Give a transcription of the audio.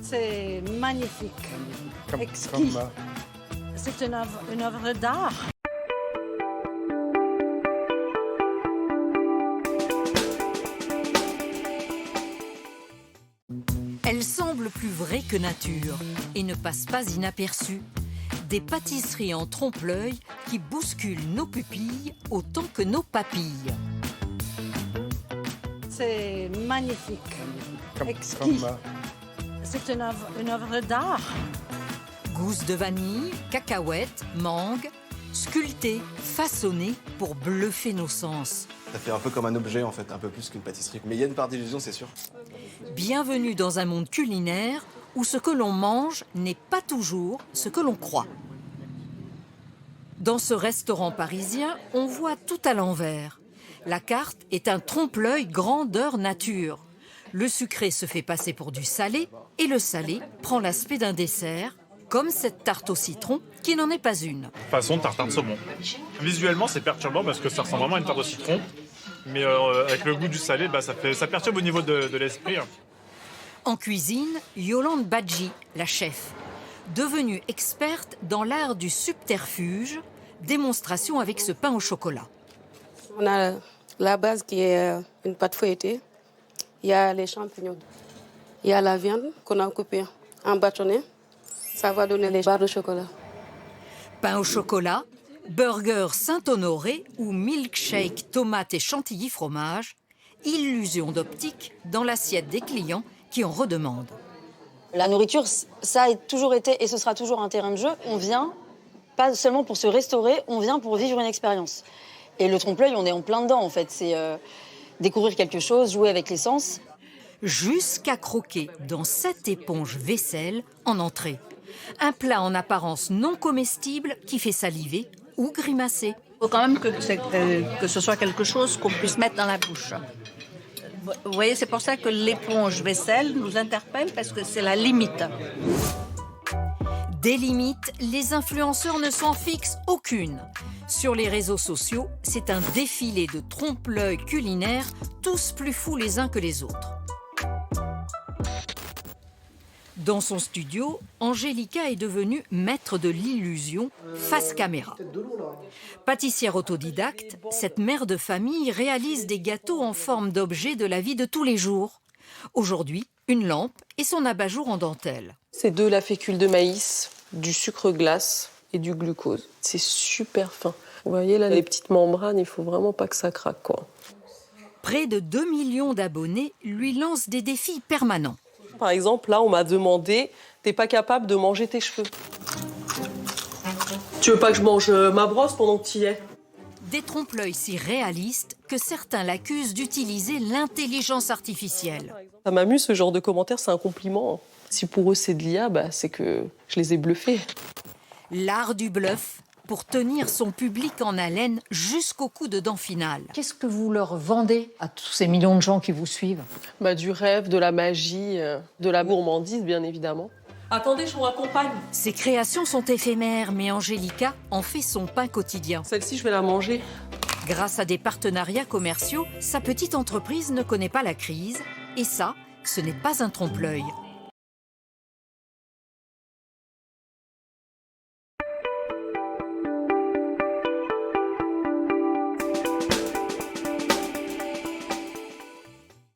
C'est magnifique, exquis. C'est une œuvre d'art. Elle semble plus vraie que nature et ne passe pas inaperçue. Des pâtisseries en trompe-l'œil qui bousculent nos pupilles autant que nos papilles. C'est magnifique, exquis. C'est une œuvre d'art. Gousses de vanille, cacahuètes, mangue, sculptées, façonnées pour bluffer nos sens. Ça fait un peu comme un objet en fait, un peu plus qu'une pâtisserie. Mais il y a une part d'illusion, c'est sûr. Bienvenue dans un monde culinaire où ce que l'on mange n'est pas toujours ce que l'on croit. Dans ce restaurant parisien, on voit tout à l'envers. La carte est un trompe-l'œil grandeur nature. Le sucré se fait passer pour du salé et le salé prend l'aspect d'un dessert, comme cette tarte au citron qui n'en est pas une. Façon tartare de saumon. Visuellement, c'est perturbant parce que ça ressemble vraiment à une tarte au citron. Mais avec le goût du salé, ça perturbe au niveau de l'esprit. En cuisine, Yolande Badji, la chef. Devenue experte dans l'art du subterfuge, démonstration avec ce pain au chocolat. On a la base qui est une pâte feuilletée. Il y a les champignons. Il y a la viande qu'on a coupée en bâtonnets. Ça va donner les barres de chocolat. Pain au chocolat, burger Saint-Honoré ou milkshake tomate et chantilly fromage. Illusion d'optique dans l'assiette des clients qui en redemandent. La nourriture, ça a toujours été et ce sera toujours un terrain de jeu. On vient pas seulement pour se restaurer, on vient pour vivre une expérience. Et le trompe-l'œil, on est en plein dedans en fait. C'est découvrir quelque chose, jouer avec les sens. Jusqu'à croquer dans cette éponge vaisselle en entrée. Un plat en apparence non comestible qui fait saliver ou grimacer. Il faut quand même que ce soit quelque chose qu'on puisse mettre dans la bouche. Vous voyez, c'est pour ça que l'éponge vaisselle nous interpelle, parce que c'est la limite. Des limites, les influenceurs ne s'en fixent aucune. Sur les réseaux sociaux, c'est un défilé de trompe-l'œil culinaires, tous plus fous les uns que les autres. Dans son studio, Angélica est devenue maître de l'illusion face caméra. Pâtissière autodidacte, cette mère de famille réalise des gâteaux en forme d'objets de la vie de tous les jours. Aujourd'hui, une lampe et son abat-jour en dentelle. C'est de la fécule de maïs, du sucre glace et du glucose. C'est super fin. Vous voyez là, les petites membranes, il faut vraiment pas que ça craque, quoi. Près de 2 millions d'abonnés lui lancent des défis permanents. Par exemple, là, on m'a demandé « T'es pas capable de manger tes cheveux ?» Tu veux pas que je mange ma brosse pendant que tu y es? Des trompe-l'œil si réalistes que certains l'accusent d'utiliser l'intelligence artificielle. Ça m'amuse, ce genre de commentaires, c'est un compliment. Si pour eux c'est de l'IA, c'est que je les ai bluffés. L'art du bluff pour tenir son public en haleine jusqu'au coup de dent final. Qu'est-ce que vous leur vendez à tous ces millions de gens qui vous suivent? Du rêve, de la magie, de la gourmandise, bien évidemment. Attendez, je vous raccompagne. Ces créations sont éphémères, mais Angélica en fait son pain quotidien. Celle-ci, je vais la manger. Grâce à des partenariats commerciaux, sa petite entreprise ne connaît pas la crise. Et ça, ce n'est pas un trompe-l'œil.